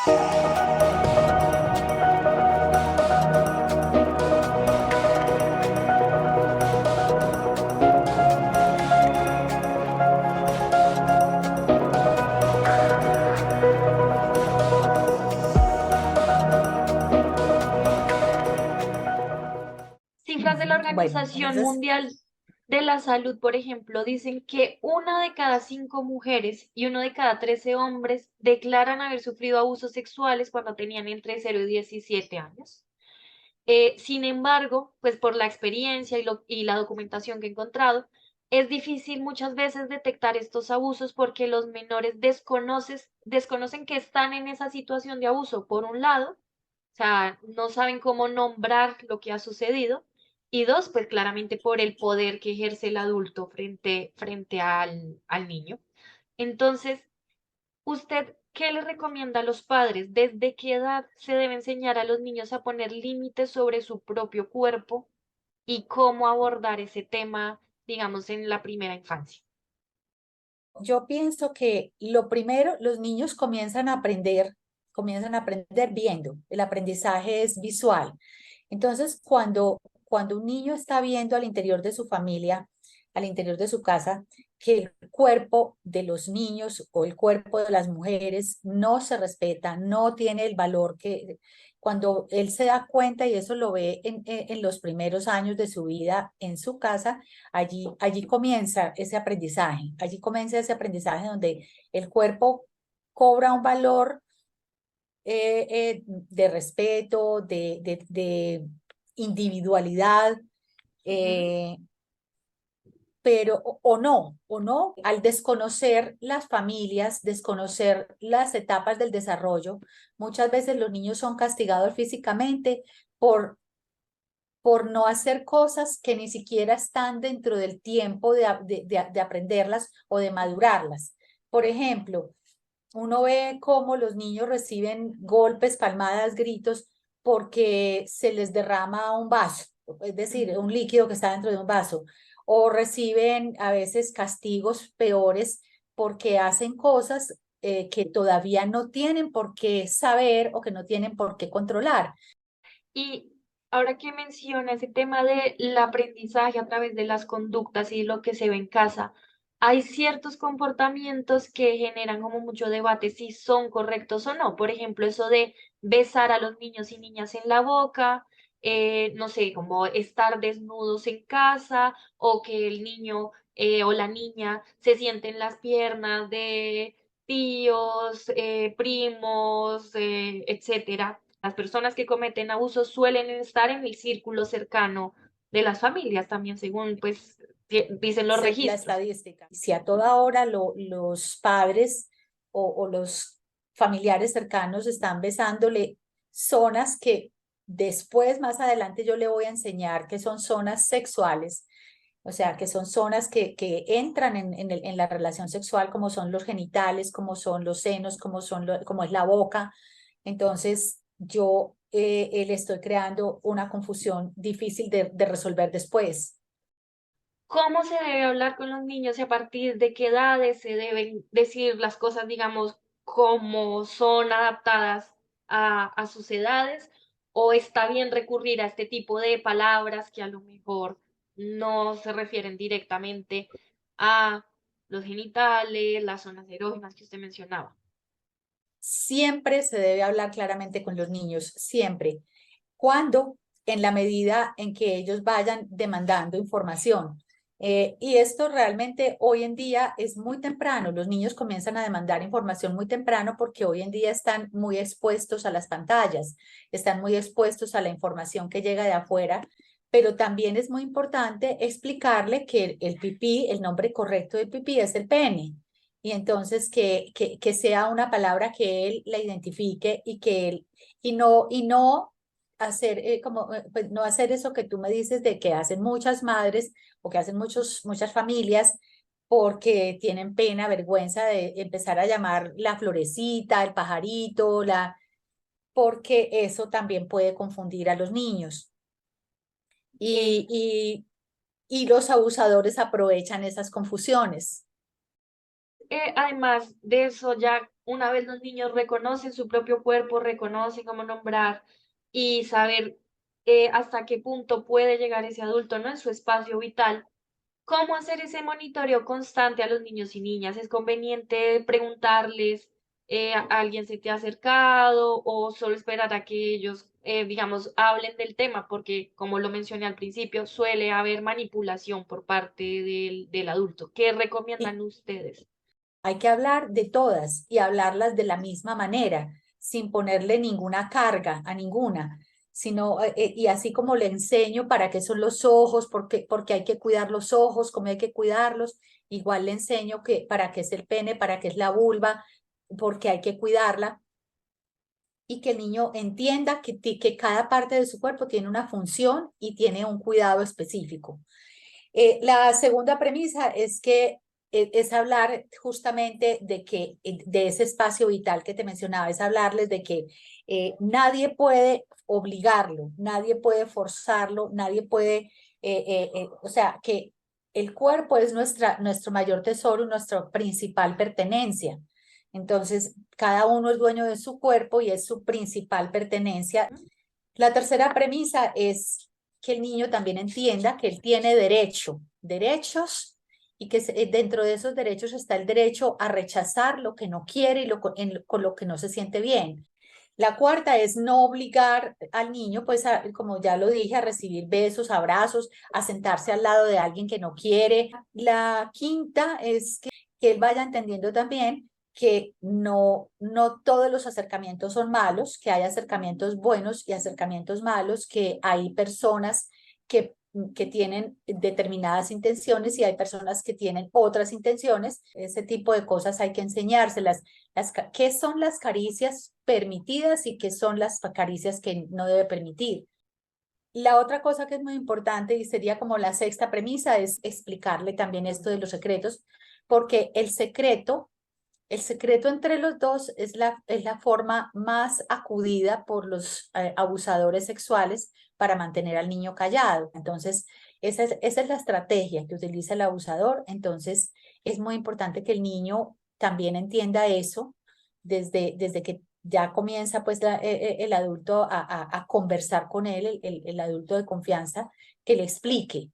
Cifras de la Bueno, Organización entonces Mundial de la Salud, por ejemplo, dicen que una de cada 5 mujeres y uno de cada 13 hombres declaran haber sufrido abusos sexuales cuando tenían entre 0 y 17 años. Sin embargo, pues por la experiencia y la documentación que he encontrado, es difícil muchas veces detectar estos abusos porque los menores desconocen que están en esa situación de abuso, por un lado, o sea, no saben cómo nombrar lo que ha sucedido, y dos, pues claramente por el poder que ejerce el adulto frente al niño. Entonces, ¿usted qué le recomienda a los padres? ¿Desde qué edad se debe enseñar a los niños a poner límites sobre su propio cuerpo y cómo abordar ese tema, digamos, en la primera infancia? yo pienso que lo primero, los niños comienzan a aprender viendo. El aprendizaje es visual. Entonces, cuando un niño está viendo al interior de su familia, al interior de su casa, que el cuerpo de los niños o el cuerpo de las mujeres no se respeta, no tiene el valor que cuando él se da cuenta y eso lo ve en los primeros años de su vida en su casa, allí comienza ese aprendizaje donde el cuerpo cobra un valor de respeto, de individualidad, Ujú. eh, pero o no, al desconocer las familias, desconocer las etapas del desarrollo, muchas veces los niños son castigados físicamente por, por no hacer cosas que ni siquiera están dentro del tiempo de aprenderlas o de madurarlas. Por ejemplo, uno ve cómo los niños reciben golpes, palmadas, gritos, porque se les derrama un vaso, es decir, un Ujú. líquido que está dentro de un vaso, o reciben a veces castigos peores porque hacen cosas que todavía no tienen por qué saber o que no tienen por qué controlar. Y ahora que menciona ese tema del aprendizaje a través de las conductas y lo que se ve en casa, hay ciertos comportamientos que generan como mucho debate si son correctos o no. Por ejemplo, eso de besar a los niños y niñas en la boca, no sé, como estar desnudos en casa o que el niño o la niña se siente en las piernas de tíos, primos, etcétera. Las personas que cometen abusos suelen estar en el círculo cercano de las familias también, según pues dicen los Dice la registros. estadística. Si a toda hora los padres o los familiares cercanos están besándole zonas que después, más adelante, yo le voy a enseñar que son zonas sexuales, o sea, que son zonas que entran en la relación sexual, como son los genitales, como son los senos, como es la boca. Entonces, yo le estoy creando una confusión difícil de resolver después. ¿Cómo se debe hablar con los niños y a partir de qué edades se deben decir las cosas, digamos, como son adaptadas a sus edades? ¿O está bien recurrir a este tipo de palabras que a lo mejor no se refieren directamente a los genitales, las zonas erógenas que usted mencionaba? Siempre se debe hablar claramente con los niños, siempre. Cuando, en la medida en que ellos vayan demandando información. Y esto realmente hoy en día es muy temprano. Los niños comienzan a demandar información muy temprano porque hoy en día están muy expuestos a las pantallas, están muy expuestos a la información que llega de afuera, pero también es muy importante explicarle que el pipí, el nombre correcto de pipí es el pene. Y entonces que sea una palabra que él la identifique y que él, y no hacer pues no hacer eso que tú me dices de que hacen muchas madres o que hacen muchas familias porque tienen pena, vergüenza de empezar a llamar la florecita, el pajarito, porque eso también puede confundir a los niños. Eh, Y, y, y los abusadores aprovechan esas confusiones. Además de eso, ya una vez los niños reconocen su propio cuerpo, reconocen cómo nombrar y saber hasta qué punto puede llegar ese adulto, ¿no? En su espacio vital. ¿Cómo hacer ese monitoreo constante a los niños y niñas? ¿Es conveniente preguntarles, alguien se te ha acercado o solo esperar a que ellos, digamos, hablen del tema? Porque, como lo mencioné al principio, suele haber manipulación por parte del adulto. ¿Qué Y recomiendan ustedes? hay que hablar de todas y hablarlas de la misma manera, sin ponerle ninguna carga a ninguna, sino, y así como le enseño para qué son los ojos, porque hay que cuidar los ojos, cómo hay que cuidarlos, igual le enseño que para qué es el pene, para qué es la vulva, porque hay que cuidarla, y que el niño entienda que cada parte de su cuerpo tiene una función y tiene un cuidado específico. La segunda premisa es que es hablar justamente de que de ese espacio vital que te mencionaba, es hablarles de que nadie puede obligarlo, nadie puede forzarlo, nadie puede, o sea, que el cuerpo es nuestro mayor tesoro, nuestra principal pertenencia. Entonces, cada uno es dueño de su cuerpo y es su principal pertenencia. La tercera premisa es que el niño también entienda que él tiene derechos, y que dentro de esos derechos está el derecho a rechazar lo que no quiere y con lo que no se siente bien. La cuarta es no obligar al niño, pues, como ya lo dije, a recibir besos, abrazos, a sentarse al lado de alguien que no quiere. La quinta es que él vaya entendiendo también que no todos los acercamientos son malos, que hay acercamientos buenos y acercamientos malos, que hay personas que tienen determinadas intenciones y hay personas que tienen otras intenciones. Ese tipo de cosas hay que enseñárselas. ¿Qué son las caricias permitidas y qué son las caricias que no debe permitir? La otra cosa que es muy importante y sería como la sexta premisa es explicarle también esto de los secretos, porque el secreto entre los dos es la forma más acudida por los abusadores sexuales para mantener al niño callado. Entonces, esa es la estrategia que utiliza el abusador. Entonces, es muy importante que el niño también entienda eso desde que ya comienza pues el adulto a conversar con él, el adulto de confianza, que le explique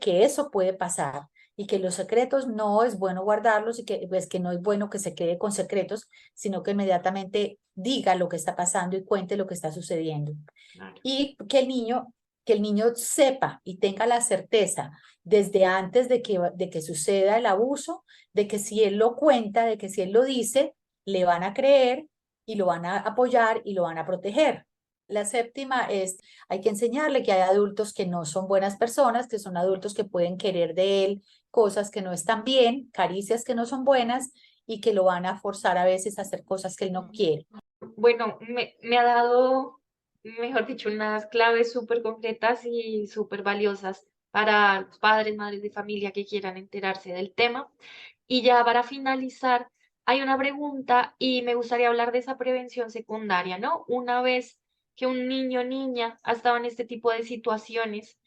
que eso puede pasar y que los secretos no es bueno guardarlos y que, pues, que no es bueno que se quede con secretos, sino que inmediatamente diga lo que está pasando y cuente lo que está sucediendo. Claro. Y que el niño sepa y tenga la certeza desde antes de que suceda el abuso, de que si él lo cuenta, de que si él lo dice, le van a creer y lo van a apoyar y lo van a proteger. La séptima es, hay que enseñarle que hay adultos que no son buenas personas, que son adultos que pueden querer de él cosas que no están bien, caricias que no son buenas y que lo van a forzar a veces a hacer cosas que él no quiere. Bueno, me ha dado, mejor dicho, unas claves súper concretas y súper valiosas para los padres, madres de familia que quieran enterarse del tema. Y ya para finalizar, hay una pregunta y me gustaría hablar de esa prevención secundaria, ¿no? Una vez que un niño o niña ha estado en este tipo de situaciones,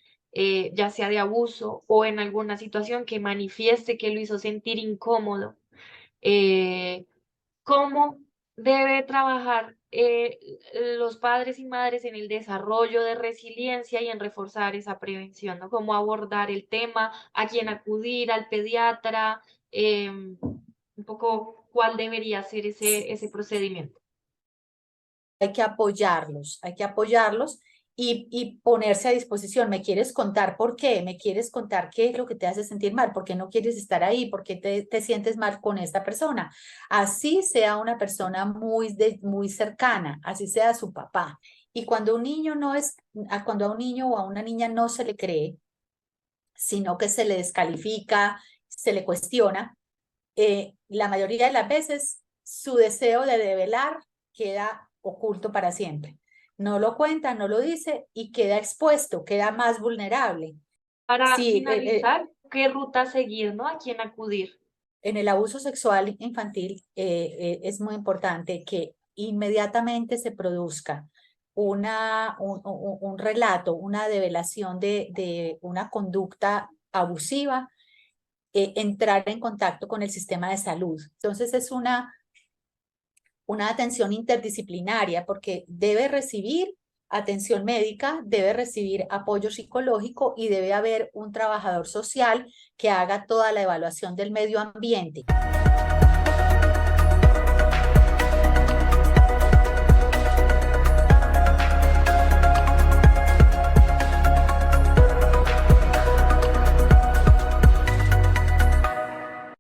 ya sea de abuso o en alguna situación que manifieste que lo hizo sentir incómodo, eh, ¿cómo debe trabajar los padres y madres en el desarrollo de resiliencia y en reforzar esa prevención, ¿no? Cómo abordar el tema, a quién acudir, al pediatra, un poco cuál debería ser ese procedimiento. Hay que apoyarlos y ponerse a disposición. ¿Me quieres contar por qué? ¿Me quieres contar qué es lo que te hace sentir mal? ¿Por qué no quieres estar ahí? ¿Por qué te sientes mal con esta persona? Así sea una persona muy cercana, así sea su papá. Y cuando un niño no es, cuando a un niño o a una niña no se le cree, sino que se le descalifica, se le cuestiona, la mayoría de las veces su deseo de develar queda oculto para siempre. No lo cuenta, no lo dice y queda expuesto, queda más vulnerable. Para Sí, finalizar, ¿qué ruta seguir, ¿no? ¿A quién acudir? en el abuso sexual infantil es muy importante que inmediatamente se produzca un relato, una develación de una conducta abusiva, entrar en contacto con el sistema de salud. Entonces es una atención interdisciplinaria, porque debe recibir atención médica, debe recibir apoyo psicológico y debe haber un trabajador social que haga toda la evaluación del medio ambiente.